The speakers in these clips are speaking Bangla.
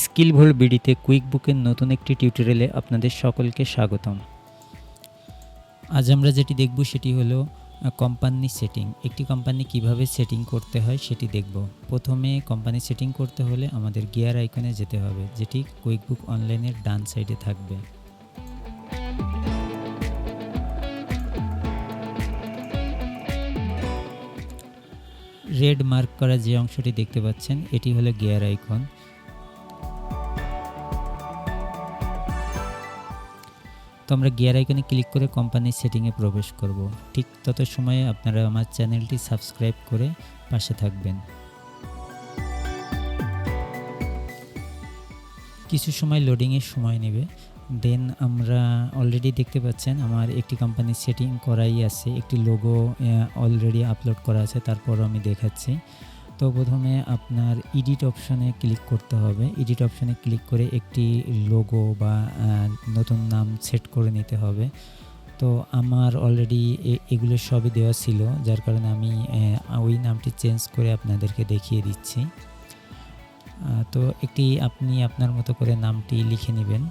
স্কিলফুল বিডিতে কুইকবুকের নতুন একটি টিউটোরিয়ালে আপনাদের সকলকে স্বাগতম। আজ আমরা যেটি দেখব সেটি হলো কোম্পানি সেটিং। একটি কোম্পানি কিভাবে সেটিং করতে হয় সেটি দেখব। প্রথমে কোম্পানি সেটিং করতে হলে আমাদের গিয়ার আইকনে যেতে হবে, যেটি কুইকবুক অনলাইনের ডান সাইডে থাকবে। রেড মার্ক করা যে অংশটি দেখতে পাচ্ছেন এটি হলো গিয়ার আইকন। তো আমরা গিয়ার আইকনে ক্লিক করে কোম্পানির সেটিংয়ে প্রবেশ করব। ঠিক তত সময়ে আপনারা আমার চ্যানেলটি সাবস্ক্রাইব করে পাশে থাকবেন। কিছু সময় লোডিংয়ের সময় নেবে। দেন আমরা অলরেডি দেখতে পাচ্ছেন আমার একটি কোম্পানির সেটিং করাই আছে, একটি লোগো অলরেডি আপলোড করা আছে, তারপরও আমি দেখাচ্ছি। তো প্রথমে আপনার এডিট অপশনে ক্লিক করতে হবে। এডিট অপশনে ক্লিক করে একটি লোগো বা নতুন নাম সেট করে নিতে হবে। তো আমার অলরেডি এগুলো সবই দেওয়া ছিল, যার কারণে আমি ওই নামটি চেঞ্জ করে আপনাদেরকে দেখিয়ে দিচ্ছি। তো আপনি আপনার মতো করে নামটি লিখে নেবেন।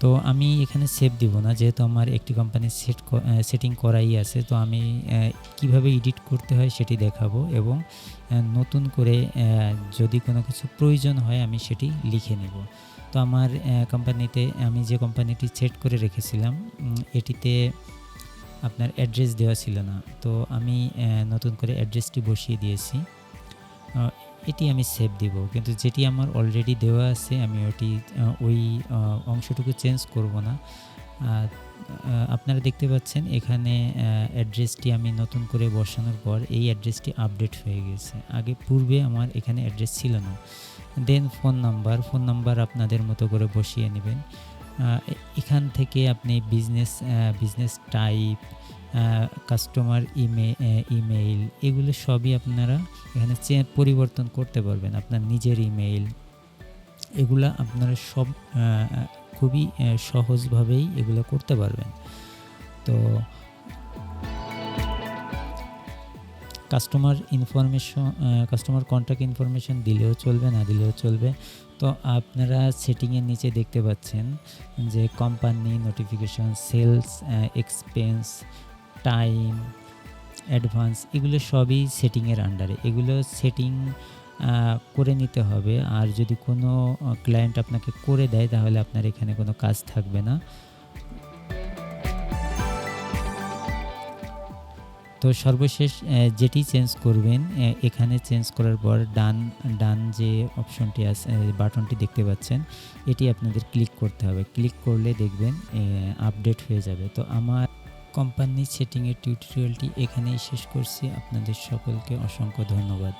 তো আমি এখানে সেভ দিব না, যেহেতু আমার একটি কোম্পানির সেটিং করাই আছে। তো আমি কিভাবে এডিট করতে হয় সেটি দেখাবো, এবং নতুন করে যদি কোনো কিছু প্রয়োজন হয় আমি সেটি লিখে নেব। তো আমার কোম্পানিতে আমি যে কোম্পানিটি সেট করে রেখেছিলাম এটিতে আপনার অ্যাড্রেস দেওয়া ছিল না, তো আমি নতুন করে অ্যাড্রেসটি বসিয়ে দিয়েছি। এটি আমি সেভ দিব, কিন্তু যেটি আমার অলরেডি দেওয়া আছে আমি ওই অংশটুকু চেঞ্জ করব না। আপনারা দেখতে পাচ্ছেন এখানে অ্যাড্রেসটি আমি নতুন করে বসানোর পর এই অ্যাড্রেসটি আপডেট হয়ে গেছে। পূর্বে আমার এখানে অ্যাড্রেস ছিল না। দেন ফোন নাম্বার আপনাদের মতো করে বসিয়ে নেবেন। এখান থেকে আপনি বিজনেস টাইপ, কাস্টমার ইমেইল এগুলো সবই আপনারা এখানে পরিবর্তন করতে পারবেন। আপনার নিজের ইমেইল এগুলা আপনারা সব খুবই সহজভাবেই এগুলো করতে পারবেন। তো কাস্টমার কন্ট্যাক্ট ইনফরমেশন দিলেও চলবে, না দিলেও চলবে। তো আপনারা সেটিংয়ের নিচে দেখতে পাচ্ছেন যে company, notification, sales, expense, time, advance এগুলো সবই সেটিংয়ের আন্ডারে। এগুলো সেটিং করে নিতে হবে। আর যদি কোনো ক্লায়েন্ট আপনাকে করে দেয় তাহলে আপনার এখানে কোনো কাজ থাকবে না। তো সর্বশেষ যেটি চেঞ্জ করবেন এখানে চেঞ্জ করার পর ডান যে অপশনটি আছে, বাটনটি দেখতে পাচ্ছেন, এটি আপনাদের ক্লিক করতে হবে। ক্লিক করলে দেখবেন আপডেট হয়ে যাবে। তো আমার কোম্পানি সেটিংয়ের টিউটোরিয়ালটি এখানেই শেষ করছি। আপনাদের সকলকে অসংখ্য ধন্যবাদ।